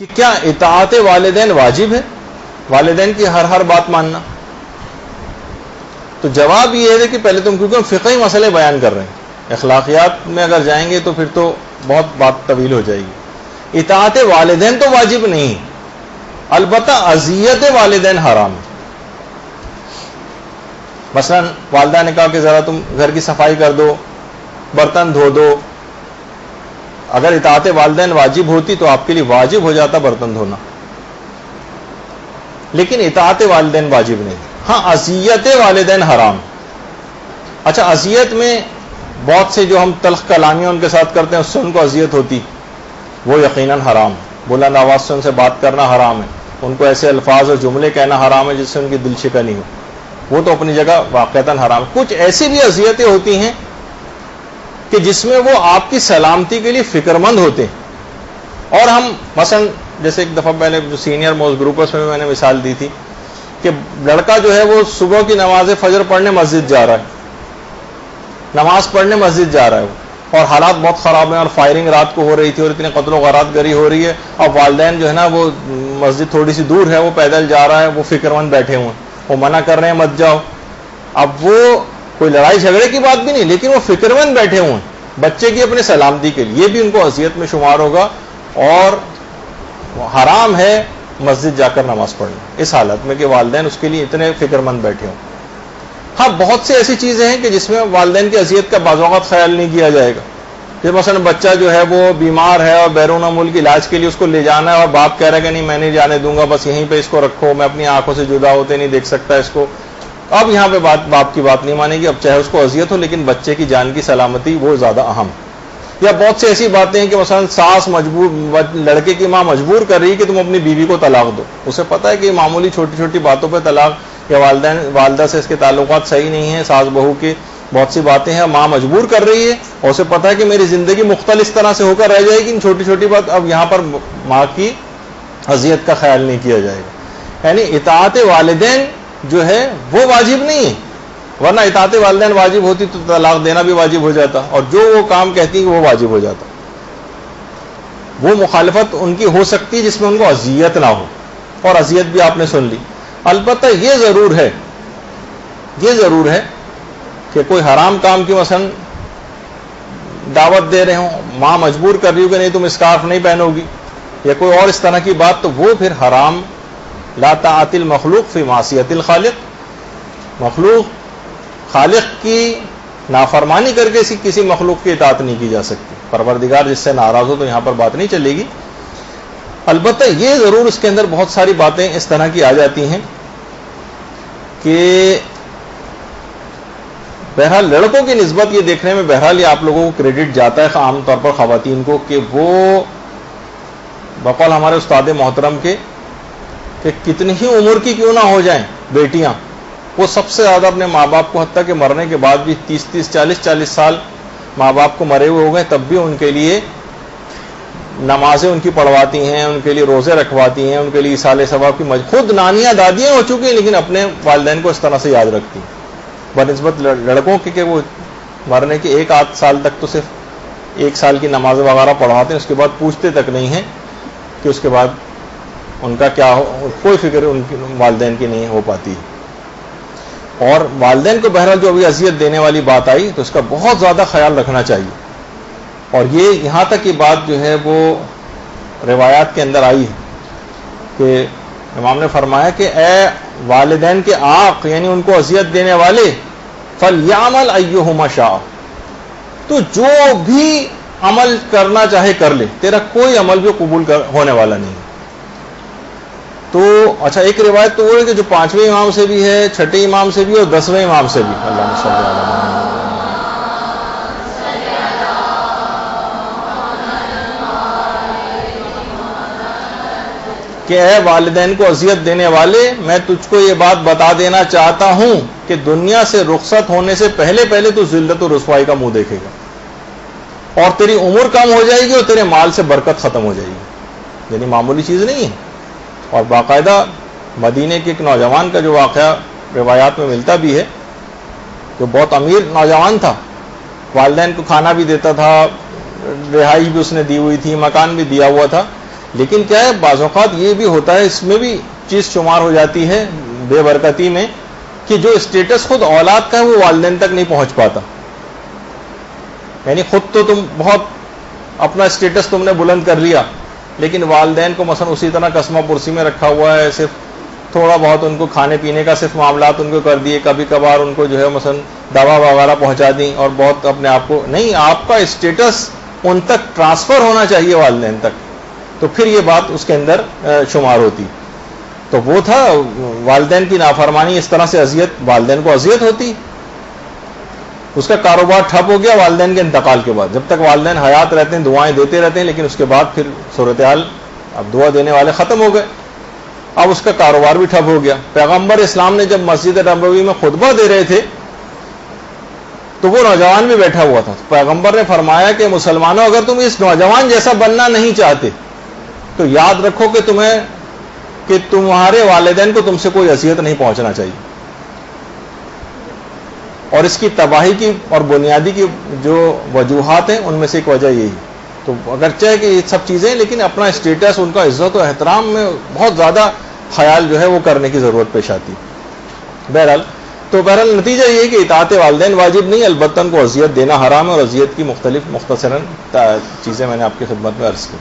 کہ کیا اطاعت والدین واجب ہے، والدین کی ہر بات ماننا؟ تو جواب یہ ہے کہ پہلے تم کیونکہ ہم فقہی مسئلے بیان کر رہے ہیں، اخلاقیات میں اگر جائیں گے تو پھر تو بہت بات طویل ہو جائے گی۔ اطاعت والدین تو واجب نہیں، البتہ اذیت والدین حرام ہے۔ مثلا والدہ نے کہا کہ ذرا تم گھر کی صفائی کر دو، برتن دھو دو، اگر اطاعت والدین واجب ہوتی تو آپ کے لیے واجب ہو جاتا برتن دھونا، لیکن اطاعت والدین واجب نہیں۔ ہاں اذیت والدین حرام۔ اچھا اذیت میں بہت سے جو ہم تلخ کلامیاں ان کے ساتھ کرتے ہیں اس سے ان کو اذیت ہوتی، وہ یقیناً حرام ہے۔ بلند آواز سے ان سے بات کرنا حرام ہے، ان کو ایسے الفاظ اور جملے کہنا حرام ہے جس سے ان کی دل شکنی ہو، وہ تو اپنی جگہ واقعتاً حرام۔ کچھ ایسی بھی اذیتیں ہوتی ہیں کہ جس میں وہ آپ کی سلامتی کے لیے فکر مند ہوتے ہیں، اور ہم مثلا جیسے ایک دفعہ پہلے جو سینئر موسٹ گروپس میں نے مثال دی تھی کہ لڑکا جو ہے وہ صبح کی نماز فجر پڑھنے مسجد جا رہا ہے، نماز پڑھنے مسجد جا رہا ہے وہ، اور حالات بہت خراب ہیں اور فائرنگ رات کو ہو رہی تھی اور اتنے قتل و غارات گری ہو رہی ہے، اور والدین جو ہے نا وہ مسجد تھوڑی سی دور ہے، وہ پیدل جا رہا ہے، وہ فکر مند بیٹھے ہوئے ہیں، وہ منع کر رہے ہیں مت جاؤ۔ اب وہ کوئی لڑائی جھگڑے کی بات بھی نہیں، لیکن وہ فکر مند بیٹھے ہوئے ہیں بچے کی اپنے سلامتی کے لیے، یہ بھی ان کو اذیت میں شمار ہوگا، اور حرام ہے مسجد جا کر نماز پڑھنا اس حالت میں کہ والدین اس کے لیے اتنے فکر مند بیٹھے ہوں۔ ہاں بہت سی ایسی چیزیں ہیں کہ جس میں والدین کی اذیت کا بعض اوقات خیال نہیں کیا جائے گا، جیسے مثلا بچہ جو ہے وہ بیمار ہے اور بیرون ملک علاج کے لیے اس کو لے جانا ہے، اور باپ کہہ رہا ہے کہ نہیں میں نہیں جانے دوں گا، بس یہیں پہ اس کو رکھو، میں اپنی آنکھوں سے جدا ہوتے نہیں دیکھ سکتا اس کو۔ اب یہاں پہ باپ کی بات نہیں مانے گی، اب چاہے اس کو اذیت ہو لیکن بچے کی جان کی سلامتی وہ زیادہ اہم۔ یا بہت سی ایسی باتیں ہیں کہ مثلا ساس لڑکے کی ماں مجبور کر رہی ہے کہ تم اپنی بیوی کو طلاق دو، اسے پتہ ہے کہ یہ معمولی چھوٹی چھوٹی باتوں پہ طلاق، یا والدہ سے اس کے تعلقات صحیح نہیں ہیں، ساس بہو کی بہت سی باتیں ہیں، ماں مجبور کر رہی ہے اور اسے پتہ ہے کہ میری زندگی مختلف طرح سے ہو کر رہ جائے گی ان چھوٹی چھوٹی بات، اب یہاں پر ماں کی اذیت کا خیال نہیں کیا جائے گا۔ یعنی اطاعت والدین جو ہے وہ واجب نہیں ہے، ورنہ اطاعت والدین واجب ہوتی تو طلاق دینا بھی واجب ہو جاتا، اور جو وہ کام کہتی وہ واجب ہو جاتا۔ وہ مخالفت ان کی ہو سکتی ہے جس میں ان کو اذیت نہ ہو، اور اذیت بھی آپ نے سن لی۔ البتہ یہ ضرور ہے کہ کوئی حرام کام کی مثلا دعوت دے رہے ہوں، ماں مجبور کر رہی ہو کہ نہیں تم اسکارف نہیں پہنو گی، یا کوئی اور اس طرح کی بات، تو وہ پھر حرام۔ لا طاعت المخلوق فی معصیت الخالق، خالق کی نافرمانی کر کے کسی مخلوق کی اطاعت نہیں کی جا سکتی، پروردگار جس سے ناراض ہو تو یہاں پر بات نہیں چلے گی۔ البتہ یہ ضرور اس کے اندر بہت ساری باتیں اس طرح کی آ جاتی ہیں کہ بہرحال لڑکوں کی نسبت یہ دیکھنے میں بہرحال یہ آپ لوگوں کو کریڈٹ جاتا ہے عام طور پر خواتین کو، کہ وہ بقول ہمارے استاد محترم کے کہ کتنی ہی عمر کی کیوں نہ ہو جائیں بیٹیاں، وہ سب سے زیادہ اپنے ماں باپ کو، حتیٰ کہ مرنے کے بعد بھی 30 40 سال ماں باپ کو مرے ہوئے ہو گئے تب بھی ان کے لیے نمازیں ان کی پڑھواتی ہیں، ان کے لیے روزے رکھواتی ہیں، ان کے لیے ایصال ثواب کی خود نانیاں دادیاں ہو چکی ہیں لیکن اپنے والدین کو اس طرح سے یاد رکھتی ہیں، بنسبت لڑکوں کے کہ وہ مرنے کے 1 سال تک تو صرف 1 سال کی نماز وغیرہ پڑھواتے ہیں، اس کے بعد پوچھتے تک نہیں ہیں کہ اس کے بعد ان کا کیا ہو، کوئی فکر ان کی والدین کی نہیں ہو پاتی۔ اور والدین کو بہرحال جو ابھی اذیت دینے والی بات آئی تو اس کا بہت زیادہ خیال رکھنا چاہیے، اور یہ یہاں تک یہ بات جو ہے وہ روایات کے اندر آئی ہے کہ امام نے فرمایا کہ اے والدین کے آق، یعنی ان کو اذیت دینے والے، فَلْيَعْمَلْ أَيُّهُمَا شَاءَ، تو جو بھی عمل کرنا چاہے کر لے، تیرا کوئی عمل بھی قبول ہونے والا نہیں۔ تو اچھا ایک روایت تو وہ ہے کہ جو 5ویں امام سے بھی ہے، 6ٹھے امام سے بھی اور 10ویں امام سے بھی، اللہم صلی اللہ علیہ وسلم، کہ اے والدین کو اذیت دینے والے، میں تجھ کو یہ بات بتا دینا چاہتا ہوں کہ دنیا سے رخصت ہونے سے پہلے تو ذلت و رسوائی کا منہ دیکھے گا، اور تیری عمر کم ہو جائے گی اور تیرے مال سے برکت ختم ہو جائے گی، یعنی معمولی چیز نہیں ہے۔ اور باقاعدہ مدینے کے ایک نوجوان کا جو واقعہ روایات میں ملتا بھی ہے، جو بہت امیر نوجوان تھا، والدین کو کھانا بھی دیتا تھا، رہائش بھی اس نے دی ہوئی تھی، مکان بھی دیا ہوا تھا، لیکن کیا ہے بعض اوقات یہ بھی ہوتا ہے، اس میں بھی چیز شمار ہو جاتی ہے بے برکتی میں، کہ جو اسٹیٹس خود اولاد کا ہے وہ والدین تک نہیں پہنچ پاتا. یعنی خود تو تم بہت اپنا اسٹیٹس تم نے بلند کر لیا، لیکن والدین کو مثلا اسی طرح قسمہ پرسی میں رکھا ہوا ہے، صرف تھوڑا بہت ان کو کھانے پینے کا صرف معاملات ان کو کر دیے، کبھی کبھار ان کو جو ہے مثلا دوا وغیرہ پہنچا دیں، اور بہت اپنے آپ کو نہیں. آپ کا اسٹیٹس ان تک ٹرانسفر ہونا چاہیے والدین تک، تو پھر یہ بات اس کے اندر شمار ہوتی. تو وہ تھا والدین کی نافرمانی، اس طرح سے اذیت، والدین کو اذیت ہوتی. اس کا کاروبار ٹھپ ہو گیا والدین کے انتقال کے بعد. جب تک والدین حیات رہتے ہیں دعائیں دیتے رہتے ہیں، لیکن اس کے بعد پھر صورتحال، اب دعا دینے والے ختم ہو گئے، اب اس کا کاروبار بھی ٹھپ ہو گیا. پیغمبر اسلام نے جب مسجد نبوی میں خطبہ دے رہے تھے تو وہ نوجوان بھی بیٹھا ہوا تھا. پیغمبر نے فرمایا کہ مسلمانوں، اگر تم اس نوجوان جیسا بننا نہیں چاہتے تو یاد رکھو کہ تمہارے والدین کو تم سے کوئی اذیت نہیں پہنچنا چاہیے. اور اس کی تباہی کی اور بنیادی کی جو وجوہات ہیں ان میں سے ایک وجہ یہی. تو اگرچہ کہ یہ سب چیزیں، لیکن اپنا اسٹیٹس، ان کا عزت و احترام میں بہت زیادہ خیال جو ہے وہ کرنے کی ضرورت پیش آتی. بہرحال نتیجہ یہ ہے کہ اطاعت والدین واجب نہیں، البتہ ان کو اذیت دینا حرام ہے، اور اذیت کی مختلف مختصراً چیزیں میں نے آپ کی خدمت میں عرض کی.